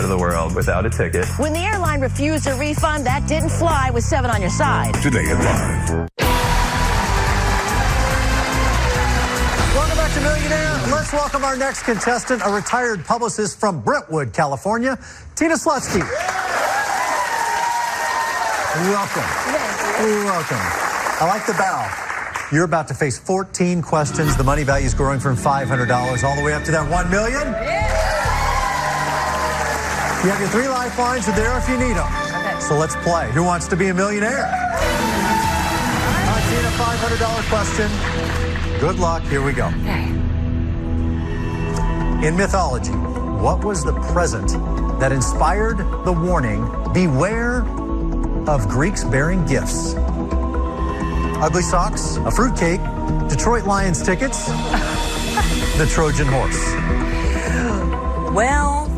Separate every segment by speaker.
Speaker 1: of the world without a ticket.
Speaker 2: When the airline refused a refund, that didn't fly with 7 on your side.
Speaker 3: Today at Live.
Speaker 4: Welcome back to Millionaire. Let's welcome our next contestant, a retired publicist from Brentwood, California, Tina Slutzsky. Welcome. Welcome. I like the bow. You're about to face 14 questions. The money value is growing from $500 all the way up to that $1 million. You have your 3 lifelines. They're there if you need them. Okay. So let's play. Who wants to be a millionaire? Tina, $500 question. Good luck. Here we go.
Speaker 2: Okay.
Speaker 4: In mythology, what was the present that inspired the warning, beware of Greeks bearing gifts? Ugly socks, a fruitcake, Detroit Lions tickets, the Trojan horse.
Speaker 5: Well,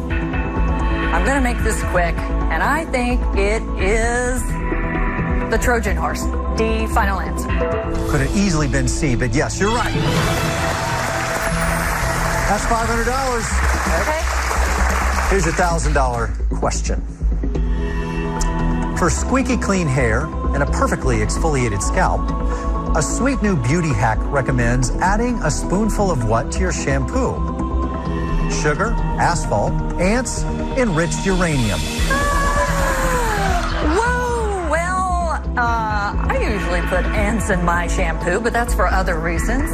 Speaker 5: I'm going to make this quick, and I think it is the Trojan horse. D, final answer.
Speaker 4: Could have easily been C, but yes, you're right. That's $500.
Speaker 5: Okay.
Speaker 4: Here's your $1,000 question. For squeaky clean hair and a perfectly exfoliated scalp, a sweet new beauty hack recommends adding a spoonful of what to your shampoo? Sugar, asphalt, ants, enriched uranium.
Speaker 5: Whoa, well, I usually put ants in my shampoo, but that's for other reasons.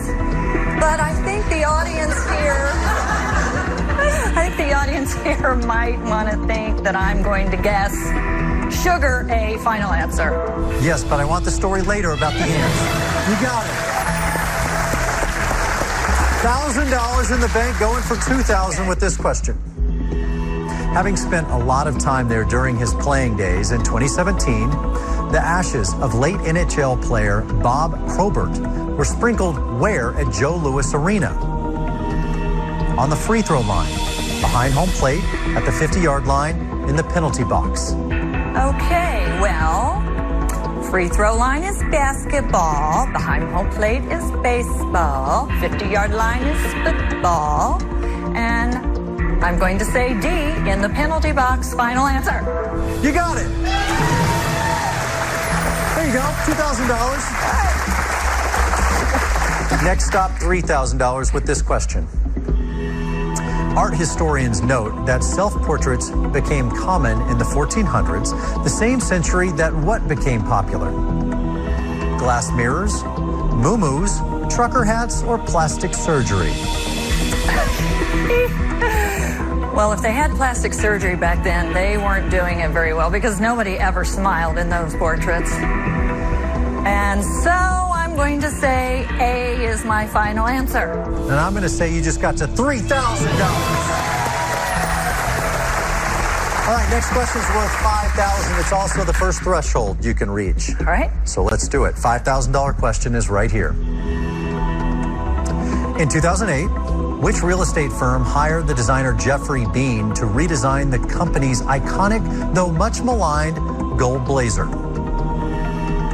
Speaker 5: But I think the audience here might want to think that I'm going to guess sugar, a final answer.
Speaker 4: Yes, but I want the story later about the ants. You got it. $1,000 in the bank, going for $2,000 with this question. Having spent a lot of time there during his playing days in 2017, the ashes of late NHL player Bob Probert were sprinkled where at Joe Louis Arena? On the free throw line, behind home plate, at the 50-yard line, in the penalty box.
Speaker 5: Okay, well, free throw line is basketball, behind home plate is baseball, 50-yard line is football, and I'm going to say D, in the penalty box, final answer.
Speaker 4: You got it. There you go, $2,000. Next stop, $3,000 with this question. Art historians note that self-portraits became common in the 1400s, the same century that what became popular? Glass mirrors, muumuus, trucker hats, or plastic surgery?
Speaker 5: Well, if they had plastic surgery back then, they weren't doing it very well because nobody ever smiled in those portraits. And so I'm going to say A is my final answer.
Speaker 4: And I'm going to say you just got to $3,000. All right, next question's worth $5,000. It's also the first threshold you can reach.
Speaker 5: All right.
Speaker 4: So let's do it. $5,000 question is right here. In 2008, which real estate firm hired the designer Jeffrey Bean to redesign the company's iconic, though much maligned, gold blazer?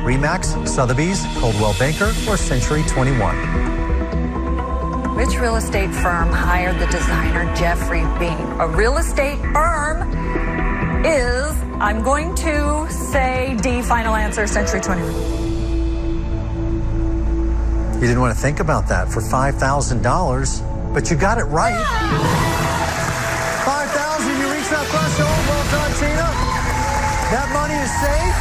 Speaker 4: Remax, Sotheby's, Coldwell Banker, or Century 21?
Speaker 5: Which real estate firm hired the designer Jeffrey Bean? A real estate firm is, I'm going to say D, final answer, Century 21.
Speaker 4: You didn't want to think about that for $5,000, but you got it right. $5,000, you reached that threshold. Well done, Tina. That money is safe.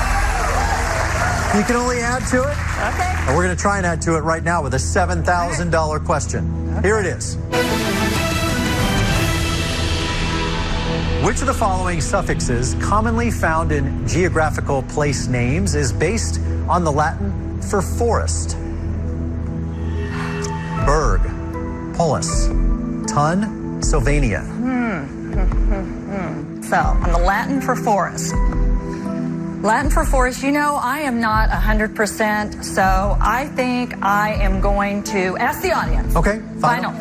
Speaker 4: You can only add to it.
Speaker 5: Okay.
Speaker 4: And we're going to try and add to it right now with a $7,000 question. Okay. Here it is. Which of the following suffixes commonly found in geographical place names is based on the Latin for forest? Berg, Polis, Ton, Sylvania.
Speaker 5: So, on the Latin for forest. Latin for forest, you know, I am not 100%, so I think I am going to ask the audience.
Speaker 4: Okay,
Speaker 5: final.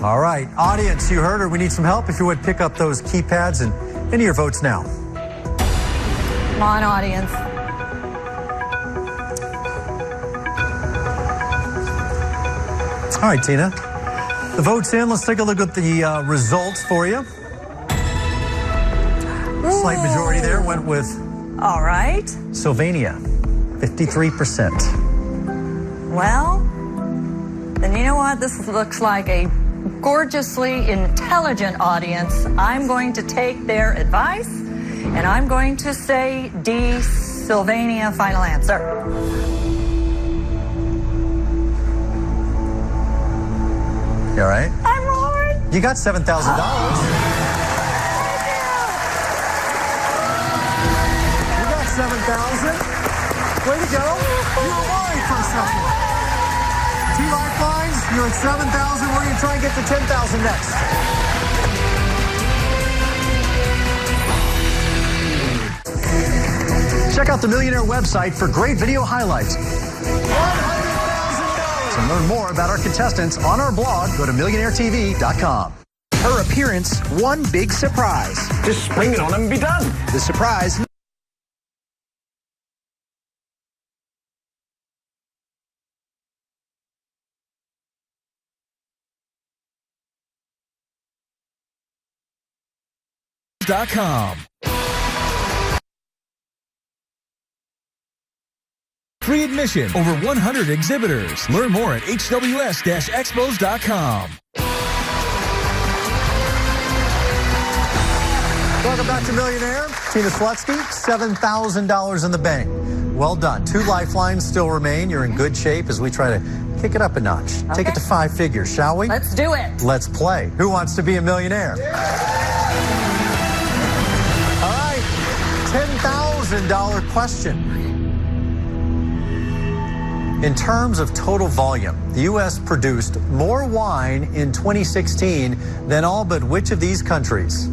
Speaker 4: All right, audience, you heard her. We need some help. If you would pick up those keypads and enter your votes now.
Speaker 5: Come on, audience.
Speaker 4: All right, Tina. The vote's in. Let's take a look at the results for you. Slight majority there went with
Speaker 5: All right.
Speaker 4: Sylvania, 53%.
Speaker 5: Well, then you know what? This looks like a gorgeously intelligent audience. I'm going to take their advice, and I'm going to say D, Sylvania, final answer.
Speaker 4: You all right?
Speaker 5: I'm right.
Speaker 4: You got $7,000. You got $7,000. Way to go. You were worried for a second. 2 lifelines. You're at $7,000. We're going to try and get to $10,000 next. Check out the Millionaire website for great video highlights. $100,000. And learn more about our contestants on our blog. Go to millionairetv.com.
Speaker 1: Her appearance, one big surprise.
Speaker 3: Just spring it on and be done.
Speaker 1: The surprise. .com. Free admission, over 100 exhibitors. Learn more at hws-expos.com.
Speaker 4: Welcome back to Millionaire. Tina Slutzsky, $7,000 in the bank. Well done. 2 lifelines still remain. You're in good shape as we try to kick it up a notch. Take it to 5 figures, shall we?
Speaker 5: Let's do it.
Speaker 4: Let's play. Who wants to be a millionaire? All right, $10,000 question. In terms of total volume, the U.S. produced more wine in 2016 than all but which of these countries?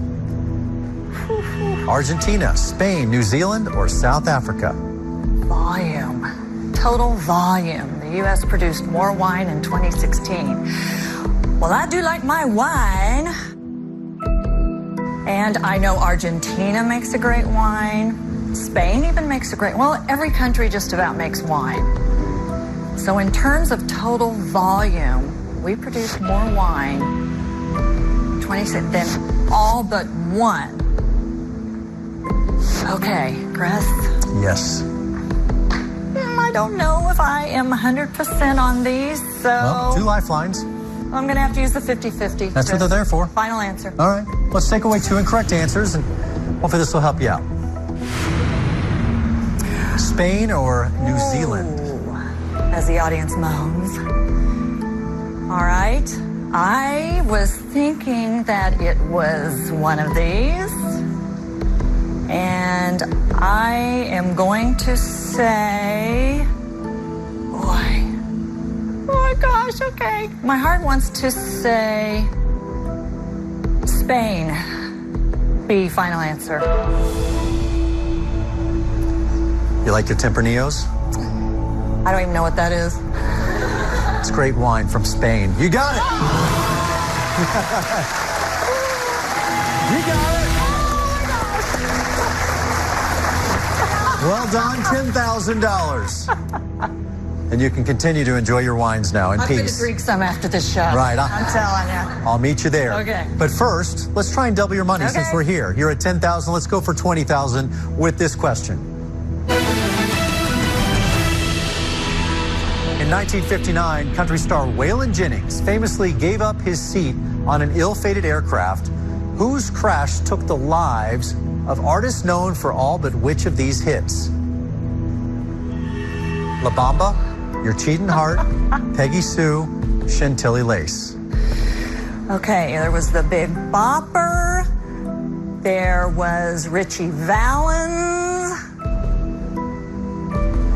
Speaker 4: Argentina, Spain, New Zealand, or South Africa?
Speaker 5: Volume. Total volume. The U.S. produced more wine in 2016. Well, I do like my wine. And I know Argentina makes a great wine. Spain even makes a great, well, every country just about makes wine. So in terms of total volume, we produce more wine 26 than all but one. Okay, Chris.
Speaker 4: Yes.
Speaker 5: I don't know if I am 100% on these, so...
Speaker 4: Well, 2 lifelines.
Speaker 5: I'm going to have to use the 50-50.
Speaker 4: That's what they're there for.
Speaker 5: Final answer.
Speaker 4: All right. Let's take away 2 incorrect answers, and hopefully this will help you out. Spain or New Zealand?
Speaker 5: As the audience moans. All right. I was thinking that it was one of these. And I am going to say... Boy. Oh my gosh, okay. My heart wants to say... Spain. B, final answer.
Speaker 4: You like your Tempraneos?
Speaker 5: I don't even know what that is.
Speaker 4: It's great wine from Spain. You got it! You got it! Well done, $10,000. And you can continue to enjoy your wines now in
Speaker 5: I'm going to
Speaker 4: peace.
Speaker 5: drink some after this show.
Speaker 4: Right.
Speaker 5: I'm telling you.
Speaker 4: I'll meet you there.
Speaker 5: Okay.
Speaker 4: But first, let's try and double your money since we're here. You're at $10,000. Let's go for $20,000 with this question. In 1959, country star Waylon Jennings famously gave up his seat on an ill-fated aircraft whose crash took the lives of artists known for all but which of these hits? La Bamba, Your Cheatin' Heart, Peggy Sue, Chantilly Lace.
Speaker 5: Okay, there was the Big Bopper. There was Richie Valens.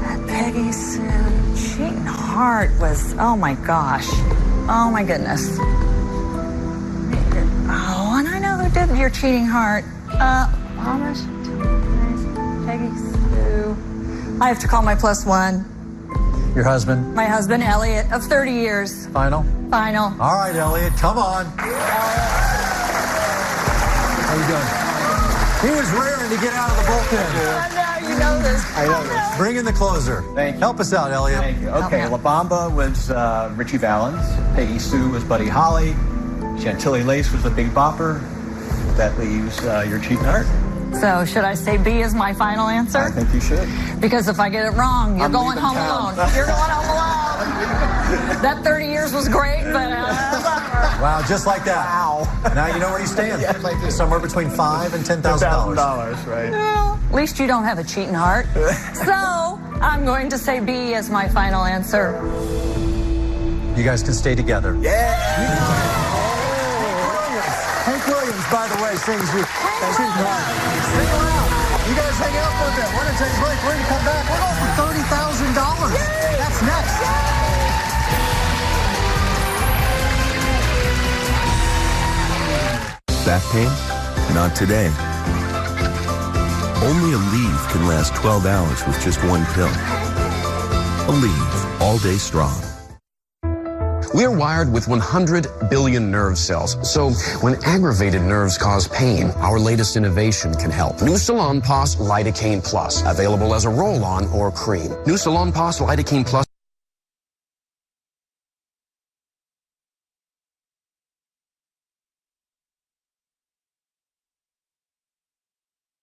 Speaker 5: That Peggy Sue. Cheatin' Heart was, oh my gosh. Oh my goodness. Oh, and I know who did Your Cheating Heart. Mama, Peggy Sue. I have to call my plus one.
Speaker 4: Your husband?
Speaker 5: My husband, Elliot, of 30 years.
Speaker 4: Final?
Speaker 5: Final.
Speaker 4: All right, Elliot, come on. How you doing? He was raring to get out of the bullpen.
Speaker 5: I know, you know this.
Speaker 3: I know this.
Speaker 4: Bring in the closer.
Speaker 3: Thank you.
Speaker 4: Help us out, Elliot.
Speaker 3: Thank you. Okay, La Bamba was Richie Valens. Peggy Sue was Buddy Holly. Chantilly Lace was the Big Bopper. That leaves Your Cheatin' Heart.
Speaker 5: So should I say B is my final answer?
Speaker 3: I think you should.
Speaker 5: Because if I get it wrong, you're going home
Speaker 3: town.
Speaker 5: alone. You're going home alone. That 30 years was great, but
Speaker 4: Wow, just like that.
Speaker 3: Wow.
Speaker 4: Now you know where you stand. Somewhere between $5,000 and $10,000.
Speaker 3: $1,000, right?
Speaker 5: well, at least you don't have a cheating heart. So I'm going to say B as my final answer.
Speaker 4: You guys can stay together.
Speaker 3: Yeah.
Speaker 4: Hank Williams, by the way, sings you. Stick around. You guys hang out for a bit. We're going to take a break. We're going to come back. We're going for $30,000. That's next.
Speaker 6: Back pain? Not today. Only Aleve can last 12 hours with just one pill. Aleve, all day strong.
Speaker 7: We are wired with 100 billion nerve cells. So when aggravated nerves cause pain, our latest innovation can help. New Salonpas Lidocaine Plus, available as a roll-on or cream. New Salonpas Lidocaine Plus.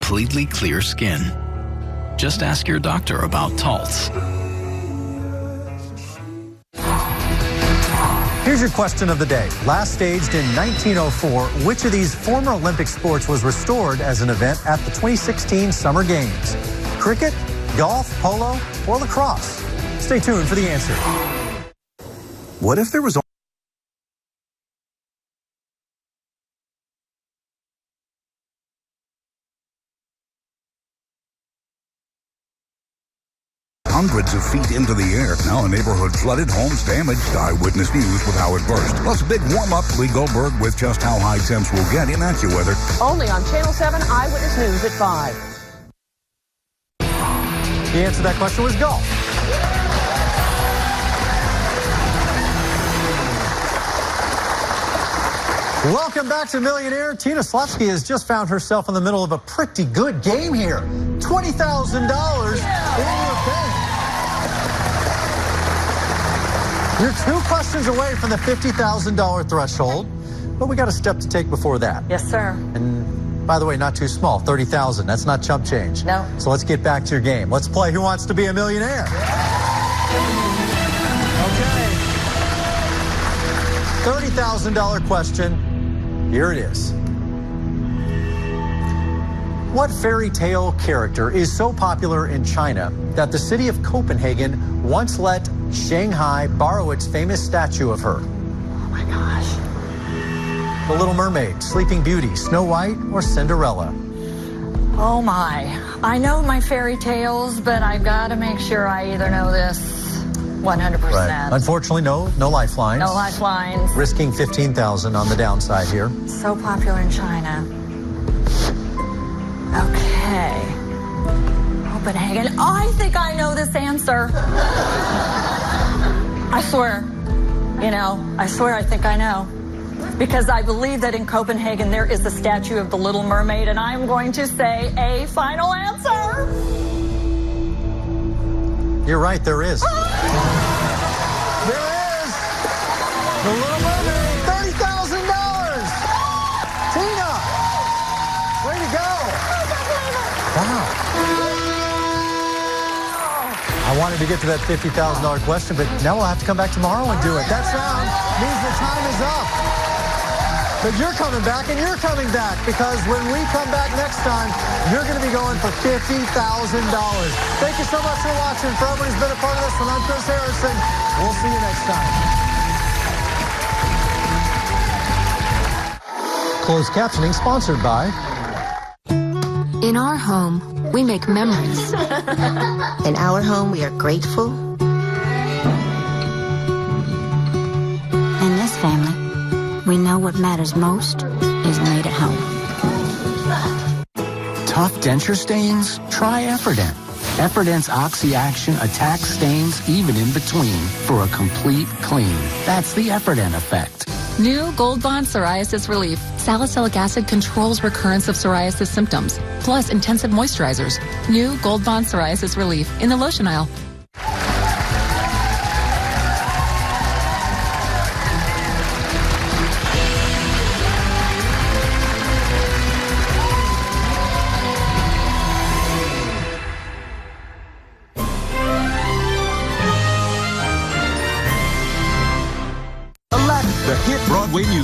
Speaker 8: Completely clear skin. Just ask your doctor about Taltz.
Speaker 4: Here's your question of the day. Last staged in 1904, which of these former Olympic sports was restored as an event at the 2016 Summer Games? Cricket, golf, polo, or lacrosse? Stay tuned for the answer.
Speaker 6: What if there was
Speaker 9: hundreds of feet into the air. Now a neighborhood flooded, homes damaged. Eyewitness News with Howard Burst. Plus a big warm-up. Lee Goldberg with just how high temps will get in AccuWeather.
Speaker 2: Only on Channel 7 Eyewitness News at 5.
Speaker 4: The answer to that question was golf. Welcome back to Millionaire. Tina Slutzsky has just found herself in the middle of a pretty good game here. $20,000 in your bank. You're 2 questions away from the $50,000 threshold, but we got a step to take before that.
Speaker 5: Yes, sir.
Speaker 4: And by the way, not too small, $30,000. That's not chump change.
Speaker 5: No.
Speaker 4: So let's get back to your game. Let's play Who Wants to Be a Millionaire? Okay. $30,000 question. Here it is. What fairy tale character is so popular in China that the city of Copenhagen once let Shanghai borrow its famous statue of her?
Speaker 5: Oh my gosh.
Speaker 4: The Little Mermaid, Sleeping Beauty, Snow White, or Cinderella?
Speaker 5: Oh my. I know my fairy tales, but I've got to make sure I either know this 100%.
Speaker 4: Right. Unfortunately, no lifelines.
Speaker 5: No lifelines.
Speaker 4: Risking $15,000 on the downside here.
Speaker 5: So popular in China. Okay. Copenhagen. Oh, I think I know this answer. I swear. I swear I think I know. Because I believe that in Copenhagen there is the statue of the Little Mermaid, and I'm going to say a final answer.
Speaker 4: You're right, there is. There is. The Little Mermaid, $30,000. Tina, way to go. Wow. I wanted to get to that $50,000 question, but now we'll have to come back tomorrow and do it. That sound means the time is up. But you're coming back, and you're coming back, because when we come back next time, you're going to be going for $50,000. Thank you so much for watching. For everyone who's been a part of this one, I'm Chris Harrison. We'll see you next time. Closed captioning sponsored by...
Speaker 10: In our home, we make memories.
Speaker 11: In our home, we are grateful.
Speaker 10: In this family, we know what matters most is made at home.
Speaker 12: Tough denture stains? Try Efferdent. Efferdent's Oxy-Action attacks stains even in between for a complete clean. That's the Efferdent effect.
Speaker 13: New Gold Bond Psoriasis Relief. Salicylic acid controls recurrence of psoriasis symptoms, plus intensive moisturizers. New Gold Bond Psoriasis Relief in the lotion aisle.
Speaker 1: hit Broadway musical.